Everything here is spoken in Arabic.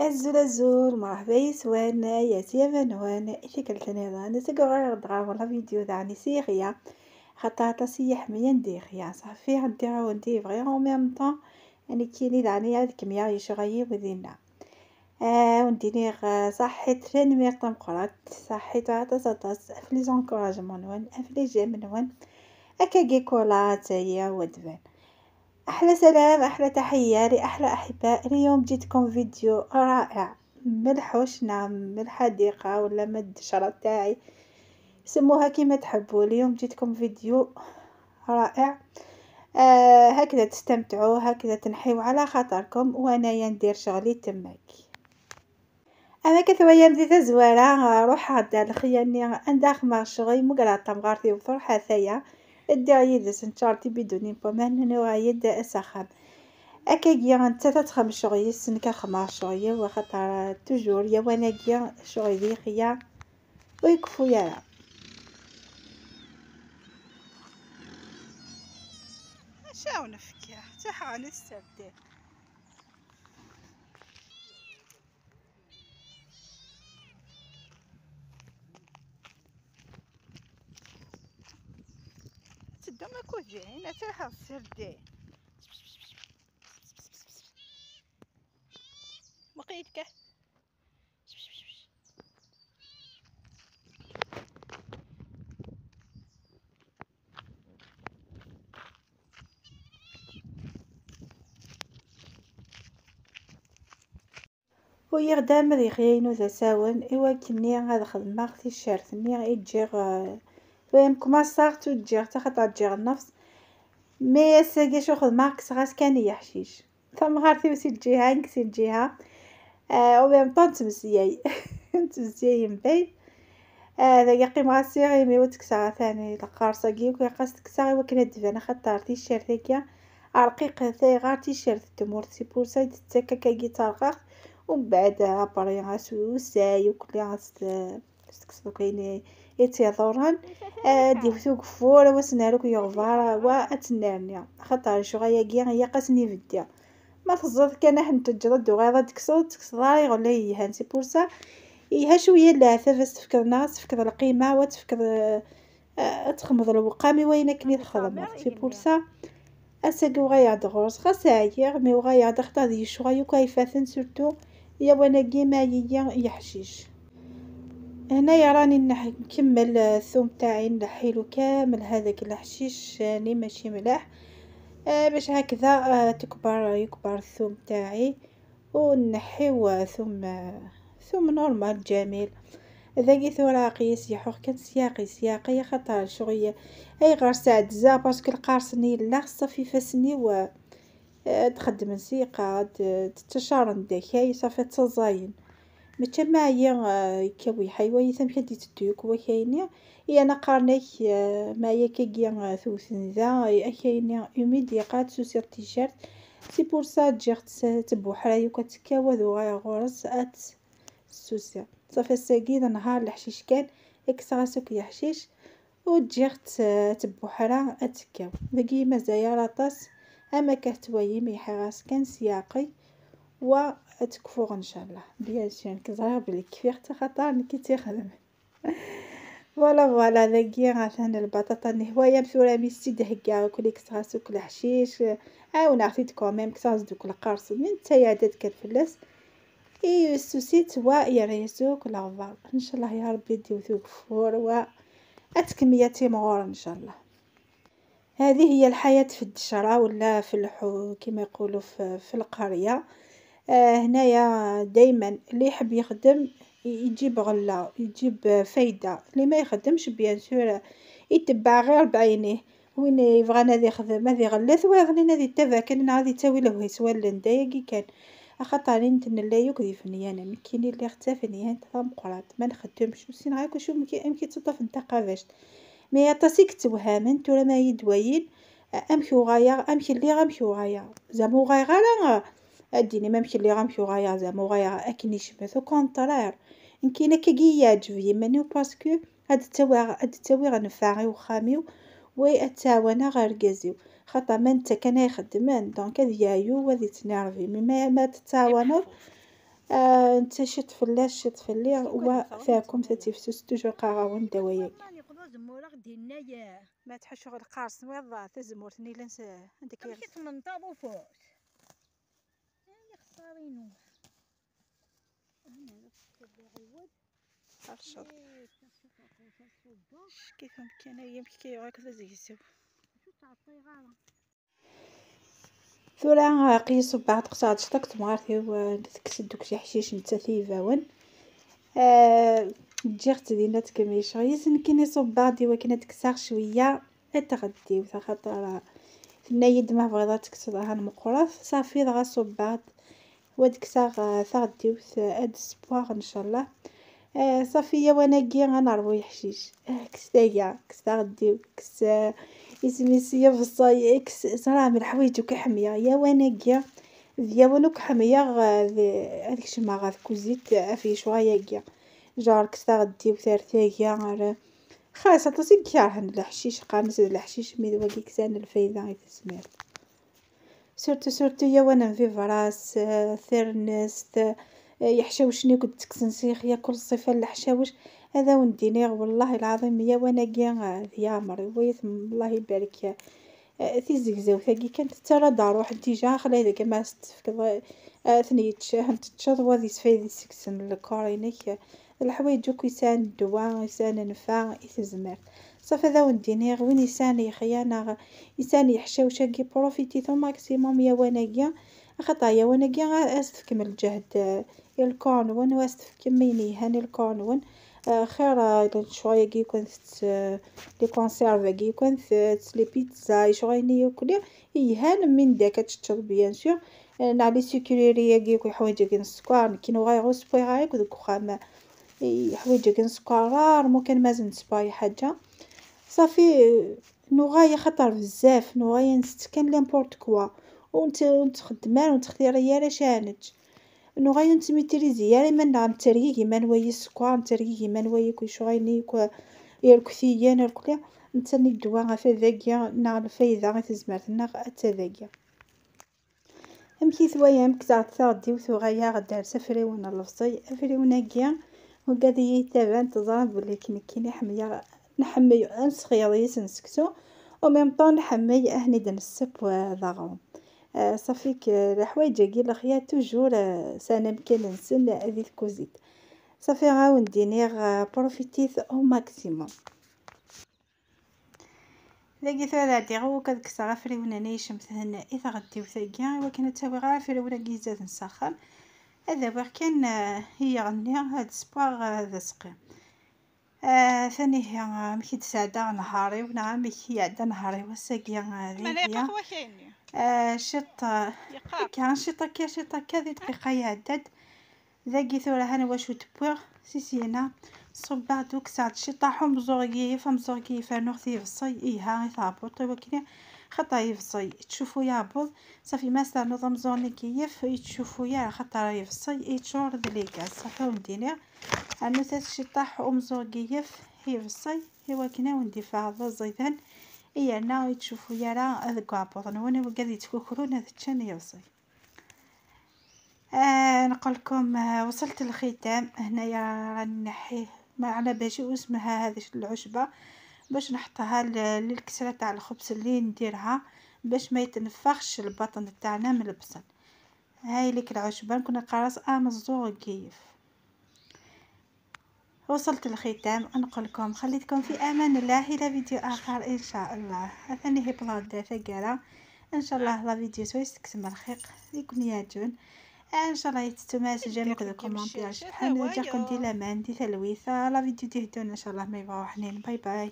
الزول الزول مرحبا يسوانا يا سيما نوانا إيش قلتني أنا تقرر دغا ولا فيديو دعني سيغيا خاطر سيح ميان ديغيا صافي عندي عاوندي فغي أو ميم طون يعني كيني دعني هاد كمية يشغي وذينا ونديني صحيت راني تنقرات صحيت عطا سطاس أفلي زونكوراجمون نوان أفلي جيم نوان أكا كيكولا تاهي ودفان. أحلى سلام أحلى تحية لأحلى أحباء. اليوم جيتكم فيديو رائع من الحوش، نعم من الحديقة ولا من الدشرة تاعي، سموها كيما تحبوا. اليوم جيتكم فيديو رائع. هكذا تستمتعوا، هكذا تنحيوا على خاطركم وأنايا ندير شغلي تماك. أنا كثويا مزيت زوارة روح عدا الخياني عندها مع شغي مقراطة مغارتي وثور حثايا الداعي إذا سنشارتي بدون بومان نوعيد أسخن أكاكيا نتا تتخم شغي سنكا خمار شغي وخطر توجور يا وناكيا شغي ذي خيا ويكفو يا شاو نفكيا تحاني السردين تدوم كوزين تلحق السردين مقيدك ويغدام ذي خيانو ذا ساون إوا كني غاد خدمة في الشارثني غير تجيغ وين كما صارتو تجيغ تخطى تجيغ النفس مي ساقي شو خدمة كسغاس كان يحشيش ثم غارتي وسي الجهة نكسي الجهة وبين طون تمسياي تمسياي مبين هذا يقيم غاسيغي مي وتكسا ثاني القارصة كيوك يقاس تكسا وكنا دفانا خطار تيشيرت هكا رقيق ثاي غار تيشيرت تمور سي بورسا تتكا كي ترقق ومن بعد ابري غاسو ساي وكل غاس تكسو كاين يتيضورن ديفتو كفور وسناروك يغفار واتنارني خطر شغايا كيا هي قاسني فيديا ما تزاد كان حنت تجرد وغاضه تكسضاري ولا هي سي بورسا هي شويه العفاف بس تفكر ناس تفكر القيمه وتفكر تخمض الوقامي وينك لي تخدم سي بورسا اساقو غايعد غرس خاص عيير مي وغايعد اختار دي شغايو كيفاثن سورتو يا وانا كيما هي يحشيش. هنايا راني نكمل الثوم تاعي نحيلو كامل هذاك الحشيش راني ماشي ملاح باش هكذا يكبر الثوم تاعي ونحيو ثوم نورمال جميل. ذاكي ثوراقي يسيحوه كان سياقي خطر شغية اي غير ساعد زا باسكو القارصني لا صافي فاسني و تخدم نسيقة تتشارن داكاي صافي تزاين متما هي كوي حيوي ثم كدي تديك وكايني هي انا قارنيك ما هي كيغيا ثوثن ذا كايني يوميدي قات سوسير تيشيرت سي بور سا جيرت تبوحرايو كتكاوى ذو غايا غورس ات سوسير صافي ساقيد نهار الحشيش كان اكسراسوك يحشيش وجيرت تبوحرا اتكاو ذاكي مزايا لاطاس اما كهتوي ميحراس كان سياقي وتكفور ان شاء الله بيان سور كزرا بلي كفير خطر كي تخدم فوالا ذاكي عشان البطاطا نهوايه مسوره ميسي دهكا كل اكسراسو كل حشيش عاون عطيت كوميم كساز دوك القرص من تيادات كالفلاس اي السوسيت ويريسو كل غفار ان شاء الله يا ربي ديو ذوك فور و اتكمياتي مغور ان شاء الله. هذه هي الحياة في الدشرة ولا في الحو كما يقولوا في القرية. هنايا دايما اللي يحب يخدم يجيب غلة يجيب فايدة، اللي ما يخدمش بيان سور يتبع غير بعينيه وين يبغى نادي يخدم هذه غلات وغني نادي تبع كان هذه تسوي له يسوى لندايقي كان خاطر نتن لا يكذفني انا مكيني اللي اختفني انت مقرات ما نخدمش وسين هاك شو يمكن تطف انت قافاش مي عطاسيك توهام انتو ما يدوين امشي غايا امشي اللي غامشي غايا زعما غايا غالا اديني ما مشي اللي غامشي غايا زعما غايا اكني شبث كونطرير يمكن كي يعجبني منو باسكو هاد التوا غنفعي وخامي واتاونا غير كازيو خاطر ما انت كان يخدمان دونك هذه يايو وهذه تنرفي ما تتعاونوا انت شي طفله شي طفلي وفاكم تتفسوس توجور قاغاون دوايا ماني قضا زمورة غدي هنايا ما تحشو غير القارص ويضا تزمورتني لنس عندك امشي 18 وفوت يا خسارينو هنا غتبدا غيود الشط صوبا كيفهم كان يمكن كيغاك تزيسو شو تعطي غالا ثورا قيسو بعد قصاد شطك تمغارتي ونتكسد دوك شي حشيش نتا ثيفاون جيغت دينا تكميش غيسن كيني صباطي وكنا تكساغ شويه اتغديو خاطر نايد ما بغيضات تكسرها المقرف صافي دغا صباط وديك ساغ تغديو هاد السبوار ان شاء الله. صافي وانا كي غنروي حشيش كستايا كستا غديو كس اسميسيا بصاي اكس صرا من الحوايج كحميه يا وانا كي دياونو كحميه هذيك شما غا كوزيت في شويه كي جار كستا غديو ثارثايا خاصة تصيب كيرهن الحشيش قامس الحشيش مي دواكي كسان الفايدة غي تسمير سورتو يا وانا في فراس ثيرنس يحشاوشني كنت تكسنسيخ يا كل صفة الحشاوش هذا وندينيغ والله العظيم يا وانا كيا يا مري ويث الله يبارك يا تيزكزاو ثاقي كانت ترى دار واحد ديجا خلي هذاك ما استفكض ثنيتش هانت تشاطوا ذي سفايدي سكسن الكورينيك الحوايج دوك يسان الدواء يسان النفاع يتزمر صافي ذا وندينيغ وين يسان يخيانا يسان يحشاوش كي بروفيتي ثم ماكسيموم يا وناكيا خطا يا وناكيا استفكم الجهد الكونون واستفكميني هاني الكونون خير شويه كي كنت لي كونسيرف كي كنت لي بيتزا شغيني ياكل يهان من داك تشرب بيان سور نعلي سيكوريري كي حوايج كي السكر كي غير سباي غايك دوك خام حوايج كي السكر مو كان مازن سباي حاجه صافي نوغايا خطر بزاف نوغايا نست كان لامبورط كوا ونت خدمان ونتختاري يا شانج نوغايا نتميتريزي يا من نعم تريقي من ويا السكر تريقي من ويا كل شويني كو يركثيان الكل نتني الدواء غا ذاكيا نعرف الفايدة غا تزمرتنا حتى ذاكيا امكي ثوايا مكتعد ثاردي وثغايا غدار سفريون اللفصي افريوناكيا وقاعد يتابع تظن بلي كيني حمية نحمي نسخيضيس نسكتو وميم طون نحمي اهني دنسب وضغم صافيك الحوايج كي الخيا توجور سنه مكان نسن هذيك كوزيت صافي غاون دينيغ بروفيتيت او ماكسيموم لاقي ثلاثة ديغو كدك سغافري وناني شمثهن إذا غديو ثاقيا وكانت تساوي غافري ولا كيزاد نسخن هذا واغ كان هي غني هاد سباغ هذا سقي ثاني هي مكي تساعدا نهاري ونعم مكي عدا نهاري وساقيا هذه هي شط كان شطا كذي دقيقة يعدد ذاقي ثورة هنا واش تبوغ سيسينا صبع دوك ساعد شي طاحو مزوغي فمزوغي فانوغ تيفصي ايها يثابط وكنا خطا يفصي تشوفوا يابط صافي ما استانو مزوني كيف تشوفوا يا خطا يفصي يتشور دليكاس صافي وندينا انو تاس شي طاح مزوغي يفصي هو كنا وندي فاض زيدان اي انا تشوفوا يا راه هذا كابوط وانا وقاعد يتفكرون هذا الشان يفصي نقولكم وصلت الختام هنايا راني نحيه ما على بالي اسمها هذه العشبه باش نحطها للكسره تاع الخبز اللي نديرها باش ما يتنفخش البطن تاعنا من البصل هاي لك العشبه نكون قراص مزوغ كيف وصلت الختام نقولكم خليتكم في امان الله الى فيديو اخر ان شاء الله ثاني هي بلاد ثقيله ان شاء الله لا فيديو سويس تكسم الخيق يكون ياجون ان شاء الله يتتماس جامع كذا كومونتير شحال جاكم دي لامان دي ثلويثه لا فيديو تهدون ان شاء الله ما يبغوا حنين باي باي.